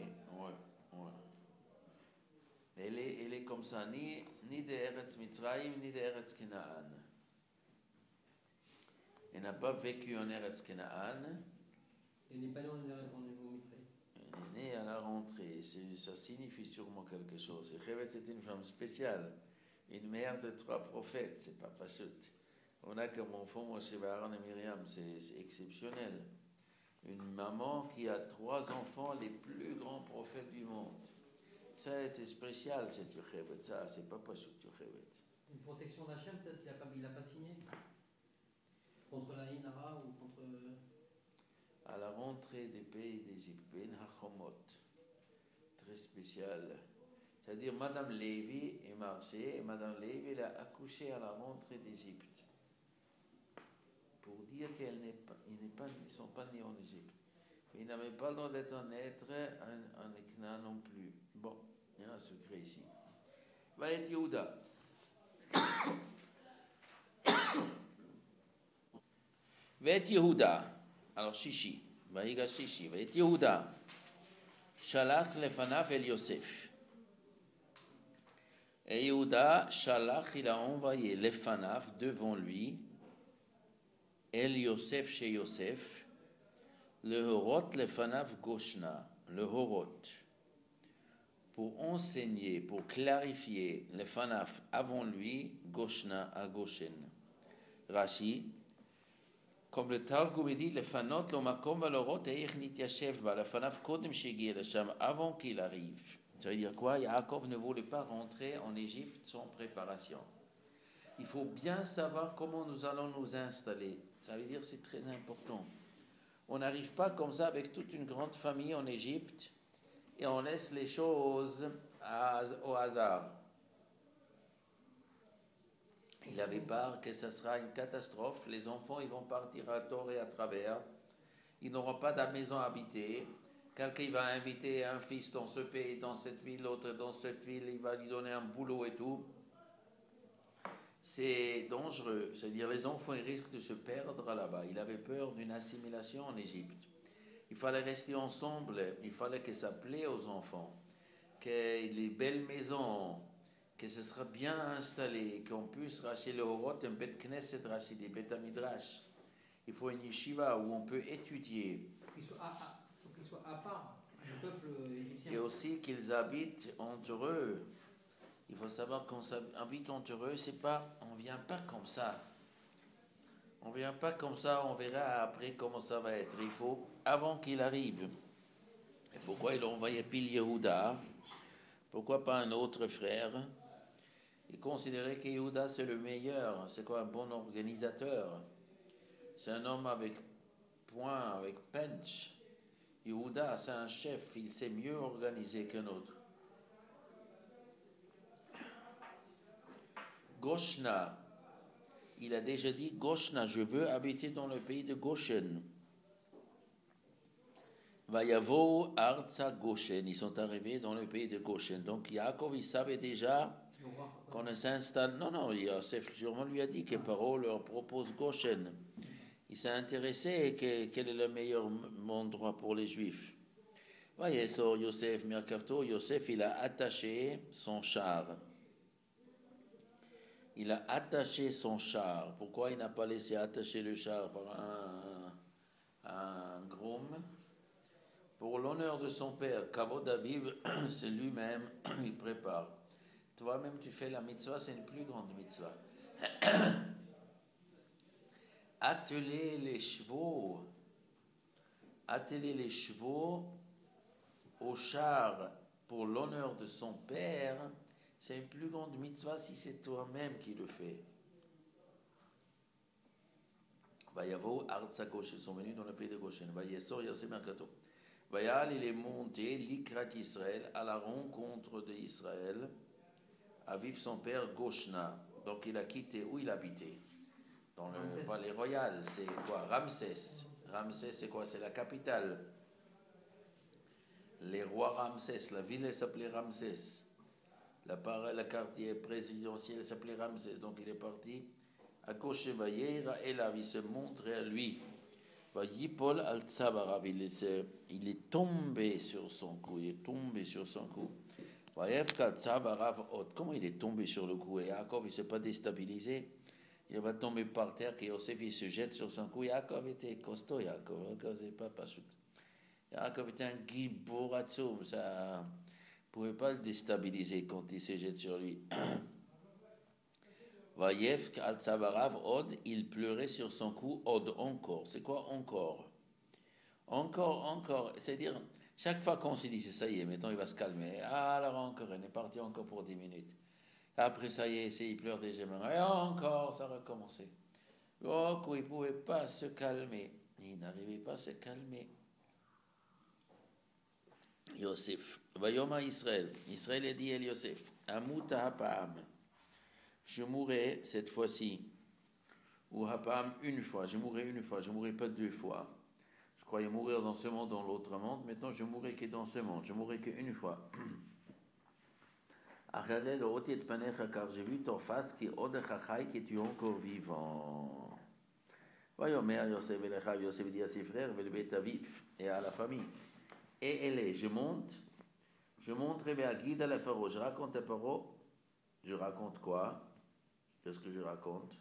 Elle est comme ça, ni de Eretz Mitzrayim, ni de Eretz Canaan. Elle n'a pas vécu en Eretz Canaan. Elle n'est pas née en Mitzrayim. Elle est née à la rentrée. Ça signifie sûrement quelque chose. Yochevet, c'est une femme spéciale. Une mère de 3 prophètes. C'est pas facile. On a comme enfant Moshe, Aaron et Myriam. C'est exceptionnel. Une maman qui a 3 enfants, les plus grands prophètes du monde. Ça, c'est spécial, cette Yochevet. Ça, c'est pas possible, Yochevet. Une protection d'Hachem, peut-être qu'il n'a pas signé contre la Inara ou contre. À la rentrée des pays d'Égypte, Ben Hachomot, très spécial. C'est-à-dire, Madame Lévi est marchée et Madame Lévi elle a accouché à la rentrée d'Égypte. Pour dire qu'ils ne sont pas nés en Égypte. Ils n'avaient pas le droit d'être en Ekna non plus. Bon, il y a un secret ici. Va être Yehuda. Va être Yehuda. Alors, Shishi. Va être Shishi. Va être Yehuda. Shalach lefanaf el Yosef. Et Yehuda, Shalach, il a envoyé lefanaf devant lui, el Yosef chez Yosef, le Horot lefanaf Goshna, le Horot, pour enseigner, pour clarifier le fanaf avant lui, Goshna à Goshen. Rashi, comme le Targum dit, le fanot lo makom valorot eich nityashev ba, le fanaf kodem shegiel lesham, avant qu'il arrive. Ça veut dire quoi? Yaakov ne voulait pas rentrer en Égypte sans préparation. Il faut bien savoir comment nous allons nous installer. Ça veut dire que c'est très important. On n'arrive pas comme ça avec toute une grande famille en Égypte et on laisse les choses au hasard. Il avait peur que ce sera une catastrophe. Les enfants, ils vont partir à tort et à travers. Ils n'auront pas de maison habitée. Quelqu'un va inviter un fils dans ce pays, dans cette ville, l'autre dans cette ville, il va lui donner un boulot et tout. C'est dangereux. C'est-à-dire les enfants ils risquent de se perdre là-bas. Il avait peur d'une assimilation en Égypte. Il fallait rester ensemble. Il fallait que ça plaît aux enfants. Que les belles maisons, que ce sera bien installé, qu'on puisse racheter le Horot, un bet Knesset racheter des bet Midrash. Il faut une yeshiva où on peut étudier. Il faut qu'ils soient à part du peuple égyptien. Et aussi qu'ils habitent entre eux. Il faut savoir qu'on habite entre eux, c'est pas, on vient pas comme ça. On vient pas comme ça, on verra après comment ça va être. Il faut, avant qu'il arrive. Et pourquoi il a envoyé Pil Yehuda? Pourquoi pas un autre frère? Il considérait que Yehuda c'est le meilleur. C'est quoi un bon organisateur? C'est un homme avec point, avec punch. Yehuda, c'est un chef, il sait mieux organiser qu'un autre. Goshna, il a déjà dit Goshna, je veux habiter dans le pays de Goshen. Vayavo Arza Goshen, ils sont arrivés dans le pays de Goshen. Donc Yaakov, il savait déjà qu'on s'installe. Non, Yosef sûrement lui a dit que Paro leur propose Goshen. Il s'est intéressé quel est le meilleur endroit pour les Juifs. Voyez, Yosef Merkavto, Yosef, il a attaché son char. Il a attaché son char. Pourquoi il n'a pas laissé attacher le char par un groom? Pour l'honneur de son père, Kavod Aviv, c'est lui-même, il prépare. Toi-même, tu fais la mitzvah, c'est une plus grande mitzvah. Atteler les chevaux au char pour l'honneur de son père, c'est une plus grande mitzvah si c'est toi-même qui le fais. Vayavo Arza Goshen, ils sont venus dans le pays de Goshen. Vayesor Yosef Merkato. Vayal, il est monté, l'Ikrat Israël, à la rencontre d'Israël, à vivre son père Goshna. Donc il a quitté où il habitait. Dans le palais royal, c'est quoi? Ramsès. Ramsès, c'est quoi? C'est la capitale. Les rois Ramsès, la ville s'appelait Ramsès. La quartier présidentiel s'appelait Ramsès. Donc il est parti à Goshen, Vayera Elav, il se montrait à lui. Vayipol al Tzavarav, il est tombé sur son cou. Vayefka Tzavarav Ot, comment il est tombé sur le cou? Et Yaakov, il ne s'est pas déstabilisé. Il va tomber par terre, que Yosef, il se jette sur son cou. Yaakov était costaud, Yaakov c'est pas pachout. Yaakov était un giboratsoum, ça ne pouvait pas le déstabiliser quand il se jette sur lui. Vayefk al Tzavarav Od, il pleurait sur son cou, Od encore. C'est quoi encore? Encore. C'est-à-dire, chaque fois qu'on se dit, ça y est, maintenant il va se calmer. Ah, alors encore, il est parti encore pour 10 minutes. Après, ça y est, il pleure déjà. Et encore, ça recommençait. Oh, il ne pouvait pas se calmer. Il n'arrivait pas à se calmer. Yosef. Vayoma Israël. Israël a dit à Yosef, Amuta hapam. Je mourrai cette fois-ci. Ou hapam une fois. Je mourrai une fois. Je ne mourrai pas 2 fois. Je croyais mourir dans ce monde, dans l'autre monde. Maintenant, je mourrai que dans ce monde. Je mourrai qu'une fois. Car j'ai vu ton face qui est tu es encore vivant. Voyons, mère Yosef Yosef dit à ses frères, et à la famille. Et elle est, je monte à guide à la pharaon. Je raconte à pharaon. Je raconte quoi? Qu'est-ce que je raconte?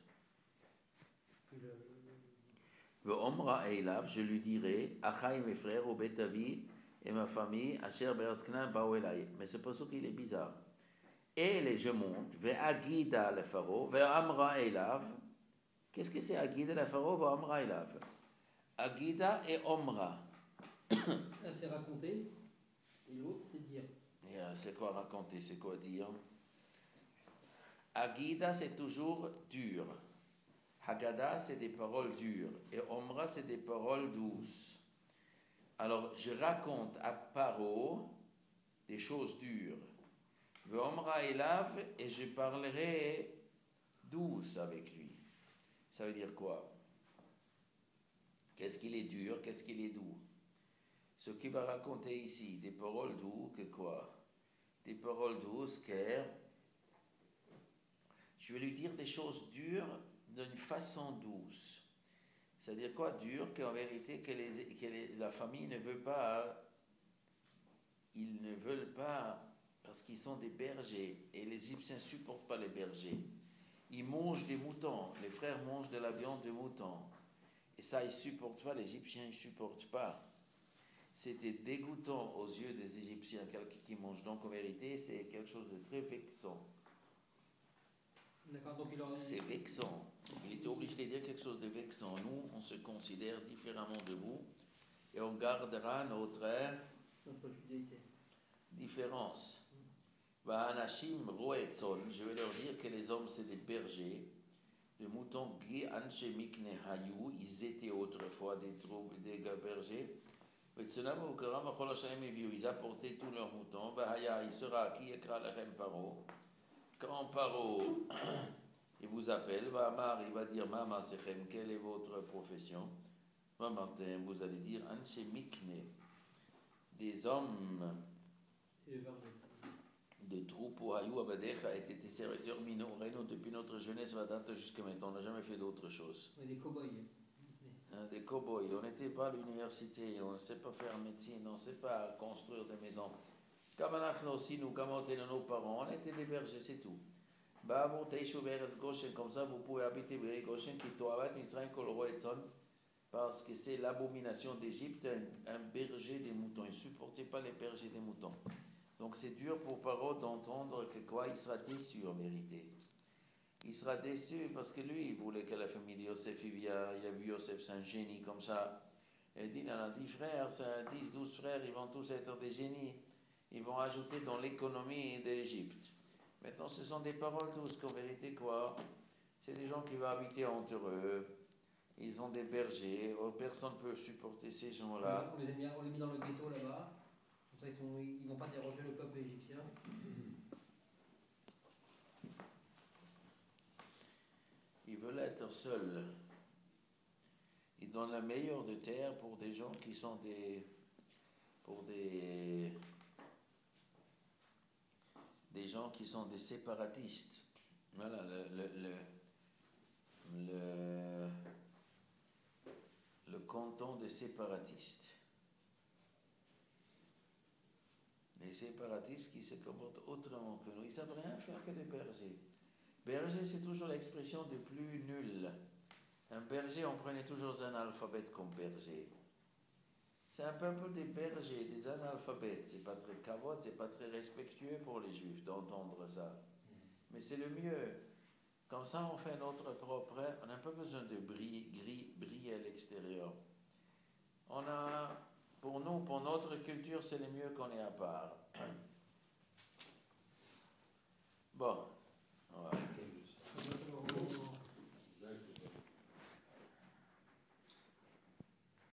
Omra Eilav, je lui dirai, Achai, mes frères, au Betavi et ma famille, Asher Berzknan Baouelai. Mais c'est pas ça qu'il est bizarre. Et je monte, vers Agida le pharaon, vers Amra Eilav. Qu'est-ce que c'est Agida le pharaon, vers Amra Eilav? Agida et Omra. C'est raconter, et l'autre c'est dire. C'est quoi raconter, c'est quoi dire? Agida, c'est toujours dur. Haggadah, c'est des paroles dures. Et Omra, c'est des paroles douces. Alors, je raconte à Paro des choses dures. Omra Elav, et je parlerai douce avec lui. Ça veut dire quoi? Qu'est-ce qu'il est dur, qu'est-ce qu'il est doux? Ce qu'il va raconter ici, des paroles douces, que quoi? Des paroles douces, que je vais lui dire des choses dures d'une façon douce. C'est-à-dire quoi dur? Qu'en vérité, la famille ne veut pas, ils ne veulent pas, parce qu'ils sont des bergers, et les Égyptiens ne supportent pas les bergers. Ils mangent des moutons, les frères mangent de la viande de mouton. Et ça, ils ne supportent pas, les Égyptiens ne supportent pas. C'était dégoûtant aux yeux des Égyptiens, quelqu'un qui mange. Donc en vérité, c'est quelque chose de très vexant. D'accord, donc c'est vexant. Il était obligé de dire quelque chose de vexant. Nous, on se considère différemment de vous et on gardera notre différence. Vahanashim roetzon, je vais leur dire que les hommes c'est des bergers, de moutons gris anche mikne hayou, ils étaient autrefois des bergers. Ils apportaient tous leurs moutons. Il sera qui écra lechem paro. Quand Paro Il vous appelle, va Amar, il va dire Mama Sechem, quelle est votre profession? Va Martin, vous allez dire Anche Mikne, des hommes Et le berger. de troupeaux, Hayou Abadecha, étaient tes serviteurs Reno depuis notre jeunesse, Vadata jusqu'à maintenant. On n'a jamais fait d'autre chose. Ouais, des cow-boys. Des cow-boys, on n'était pas à l'université, on ne sait pas faire médecine, on ne sait pas construire des maisons. Comme aussi, nous, comme nos parents, on était des bergers, c'est tout. Comme ça, vous pouvez habiter Goshen, qui Toavat, Mitzrayim, Koloro et Son, parce que c'est l'abomination d'Égypte, un berger des moutons. Il ne supportait pas les bergers des moutons. Donc c'est dur pour Paro d'entendre que quoi, il sera déçu en vérité. Il sera déçu parce que lui, il voulait que la famille de Yosef, il a vu Yosef, c'est un génie comme ça. Et il a 10 frères, 10, 12 frères, ils vont tous être des génies. Ils vont ajouter dans l'économie de l'Égypte. Maintenant, ce sont des paroles douces qu'en vérité, quoi, c'est des gens qui vont habiter entre eux. Ils ont des bergers, personne ne peut supporter ces gens-là. On les a mis dans le ghetto là-bas. Comme ça, ils ne vont pas déranger le peuple égyptien. Ils veulent être seuls. Ils donnent la meilleure de terre pour des gens qui sont des gens qui sont des séparatistes. Voilà, le canton des séparatistes. Les séparatistes qui se comportent autrement que nous. Ils ne savent rien faire que des bergers. Berger, c'est toujours l'expression du plus nul. Un berger, on prenait toujours un analphabète comme berger. C'est un peuple des bergers, des analphabètes. C'est pas très kavod, c'est pas très respectueux pour les juifs d'entendre ça. Mais c'est le mieux. Comme ça, on fait notre propre. On n'a pas besoin de briller à l'extérieur. Pour nous, pour notre culture, c'est le mieux qu'on ait à part. Bon.